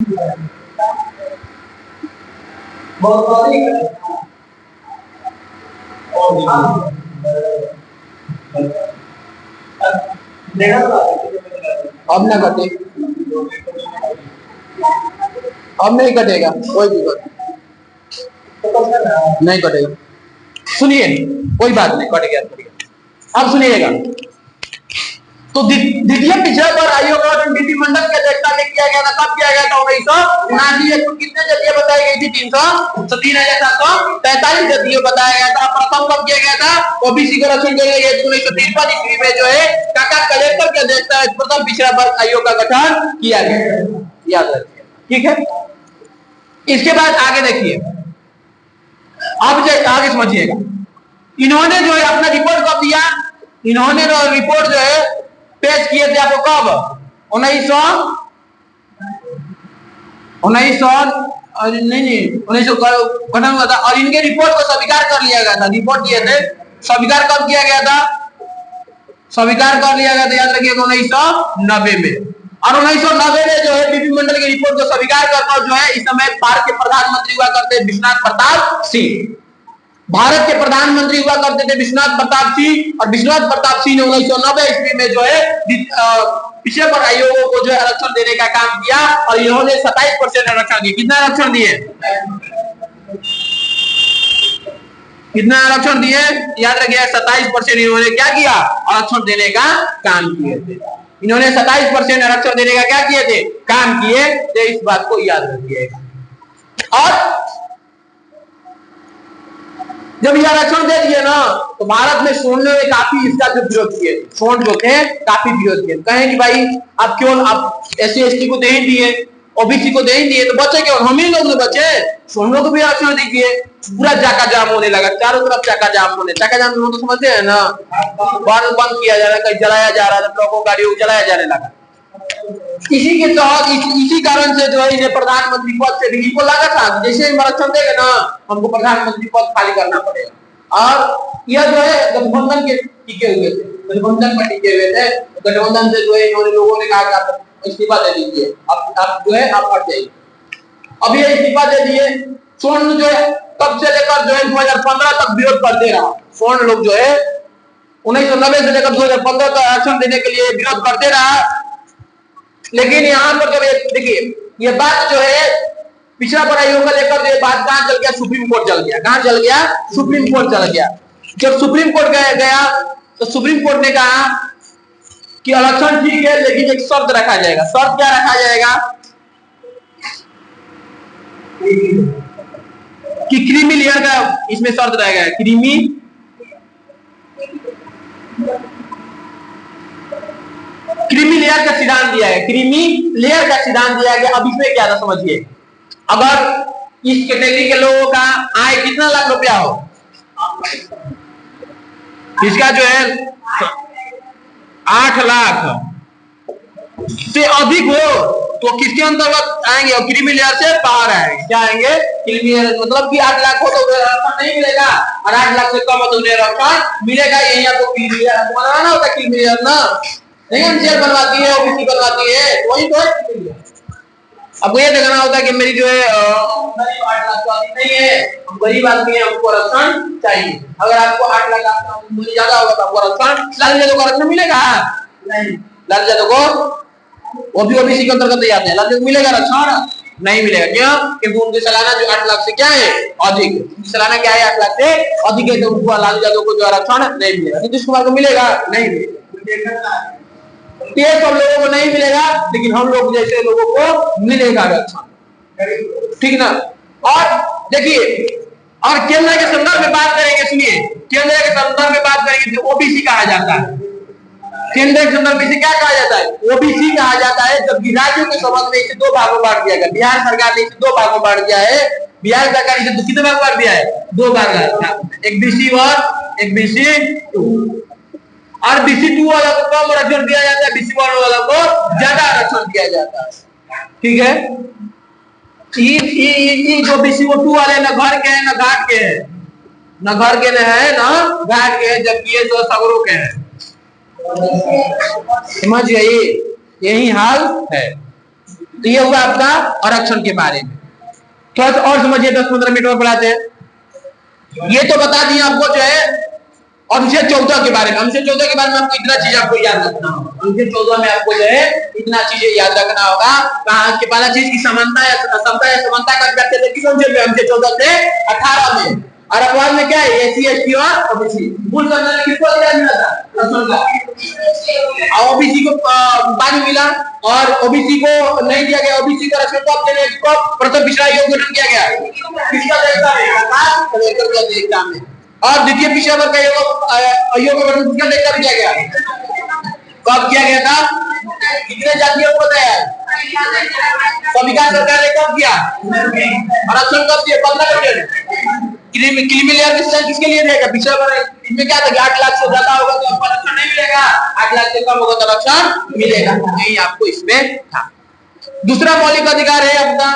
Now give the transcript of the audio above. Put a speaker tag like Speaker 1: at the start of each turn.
Speaker 1: अब ना कटे, अब नहीं कटेगा, कोई भी बात नहीं कटेगा। सुनिए, कोई बात नहीं, कट गया। अब सुनिएगा, तो द्वितीय पिछड़ा पर आयोग और विधिमंडल की अध्यक्षता में किया गया था। कब किया गया था? 1979। कुल कितने जदीय बताई गई थी? 3,743 जदीय बताया गया था। प्रथम कब किया गया था? ओबीसी को आरक्षण देने के 1953 ईस्वी में जो है काका कलेक्टर की अध्यक्षता में प्रथम पिछड़ा वर्ग आयोग का गठन किया गया। याद रखिए, ठीक है। इसके बाद आगे देखिए, अब आगे समझिएगा। इन्होंने जो है अपना रिपोर्ट कब दिया? इन्होंने रिपोर्ट जो है पेश किए थे आपको कब? 1900 गठन हुआ था और इनके रिपोर्ट को स्वीकार कर लिया गया था। रिपोर्ट दिए थे, स्वीकार कब किया गया था? स्वीकार कर लिया गया था, याद रखिएगा, 1990 में। और 1990 में जो है विधिमंडल की रिपोर्ट को स्वीकार करकर जो है इस समय भारत के प्रधानमंत्री हुआ करते विश्वनाथ प्रताप सिंह। भारत के प्रधानमंत्री हुआ करते थे विश्वनाथ प्रताप सिंह, और विश्वनाथ प्रताप सिंह ने 1990 ईस्वी में जो है पिछड़े वर्ग आयोगों को जो है आरक्षण देने का काम किया और इन्होंने 27% आरक्षण दिए। कितना आरक्षण दिए? कितना आरक्षण दिए? याद रखिए, 27% इन्होंने क्या किया? आरक्षण देने का काम किए थे। इन्होंने 27% आरक्षण देने का क्या किए थे? काम किए थे। इस बात को याद रखिएगा। और जब ये आरक्षण दे दिए ना, तो भारत में सोने ने काफी इसका जो विरोध किए, सोन जो थे काफी विरोध किए। कहें कि भाई आप क्यों आप SC/ST को दे ही दिए, ओबीसी को दे ही दिए, तो बचे क्यों? हम ही लोग ने बचे। सोनों को भी आरक्षण दीजिए। पूरा चाका जाम होने लगा, चारों तरफ चाका जाम होने। चाका जाम तो समझते हैं ना, बंद किया जा रहा, कहीं जलाया जा रहा था, ट्रकों गाड़ियों को जलाया जाने लगा। इसी के तहत इसी कारण से जो है इन्हें प्रधानमंत्री पद से भी इनको लगा था जैसे आरक्षण देगा ना, हमको प्रधानमंत्री पद खाली करना पड़ेगा। और यह जो है गठबंधन के टिके हुए थे, गठबंधन पर टिके हुए थे। गठबंधन से जो है इन्होंने लोगों ने कहा कि आप इस्तीफा दे दीजिए, आप जो है आप हट जाइए। अब ये इस्तीफा दे दिए। स्वर्ण जो है तब से लेकर जो है 2015 तक विरोध करते रहा। स्वर्ण लोग जो है 1990 से लेकर 2015 तक आरक्षण देने के लिए विरोध करते रहा। लेकिन यहाँ पर जब देखिए, ये बात जो है पिछड़ा वर्ग आयोग को लेकर जो बात कहां चल गया? सुप्रीम कोर्ट चल गया। कहां चल गया? सुप्रीम कोर्ट चल गया। जब सुप्रीम कोर्ट गया तो सुप्रीम कोर्ट ने कहा कि आरक्षण ठीक है, लेकिन एक शर्त रखा जाएगा। शर्त क्या रखा जाएगा? कि क्रीमी लेयर का इसमें शर्त रहेगा। क्रीमी लेयर का सिद्धांत दिया है। क्रीमी लेयर का सिद्धांत दिया गया। अब इसमें क्या था समझिए, अगर इस कैटेगरी के लोगों का आय कितना लाख रुपया हो, इसका जो है 8 लाख से अधिक हो, तो किसके अंतर्गत आएंगे? और क्रीमी लेयर से बाहर आएंगे। क्या आएंगे? क्रीमी लेयर, मतलब कि 8 लाख हो तो उन्हें आरक्षण नहीं मिलेगा, और 8 लाख से कम हो तो उन्हें आरक्षण मिलेगा। यही आपको क्रीमी लेयर बनाना होता है। क्रीमी लेयर ना नहीं एमसीएल बनवाती है, ओबीसी बनवाती है, वही तो है। आपको ये देखना होता है कि मेरी जो है 8 लाख तो नहीं है, हम गरीब आदमी है, हमको आरक्षण चाहिए। अगर आपको 8 लाख ज्यादा होगा तो आपको आरक्षण, लालू यादव को आरक्षण मिलेगा नहीं। लालू यादव को वो भी ओबीसी के अंतर्गत ही आते हैं। लालू मिलेगा आरक्षण? नहीं मिलेगा। क्यों? क्योंकि उनकी सालाना जो 8 लाख से क्या है? अधिक। सालाना क्या है? 8 लाख से अधिक है, तो उनको लालू यादव को जो आरक्षण नहीं मिलेगा। नीतीश कुमार को मिलेगा? नहीं मिलेगा। ये सब लोगों को नहीं मिलेगा, लेकिन हम लोग जैसे लोगों को मिलेगा आरक्षण, ठीक ना। और देखिए, और केंद्र के संदर्भ में बात करेंगे। सुनिए, केंद्र के संदर्भ में बात करेंगे तो ओबीसी कहा जाता है। केंद्र के संदर्भ में क्या कहा जाता है? ओबीसी कहा जाता है। जबकि राज्यों के संबंध में इसे 2 भागों बांट दिया गया। बिहार सरकार ने इसे 2 भागों बांट दिया है। बिहार सरकार इसे कितने भाग बांट दिया है? 2 भाग। एक BC 1, एक BC 2। और BC 2 वाला को कम आरक्षण दिया जाता है, BC 1 वाला को ज्यादा आरक्षण दिया जाता है, ठीक है। जो BC 2 वाले न घर के हैं न घाट के हैं, न घर के न है न घाट के हैं, जबकि ये जो सगरों के हैं। समझ गई? यही हाल है। तो ये हुआ आपका आरक्षण के बारे में। थोड़ा सा और समझिए, 10-15 मिनट और पढ़ाते हैं। ये तो बता दिए आपको जो है अनुच्छेद 14 के बारे में। अनुच्छेद 14 के बारे में आपको इतना चीज आपको याद रखना होगा। अनुच्छेद 14 में आपको जो है इतना चीजें याद रखना होगा। कहा कि पहला चीज की समानता या असमता या समानता का व्याख्या किस अनुच्छेद में? अनुच्छेद 14 से 18 में। और अपवाद में क्या है? एससी, एसटी और ओबीसी। मूल संविधान किसको अधिकार मिला था? ओबीसी को बाद में मिला और ओबीसी को नहीं दिया गया। ओबीसी का आरक्षण कब देने को प्रथम पिछड़ा योग गठन किया गया? किसका देखता है? अंबेडकर का देखता है। और द्वितीय पिछड़ा वर्ग का योग गठन किसका देखता किया गया? कब किया गया था? कितने जातियों को बताया? संविधान सरकार ने कब किया? आरक्षण कब दिया? 15%। क्रीमी लेयर किसके लिए देगा? पिछड़ा वर्ग। इसमें क्या था? 8 लाख से ज्यादा होगा तो आरक्षण नहीं मिलेगा, 8 लाख से कम होगा तो आरक्षण मिलेगा। यही आपको इसमें था। दूसरा मौलिक अधिकार है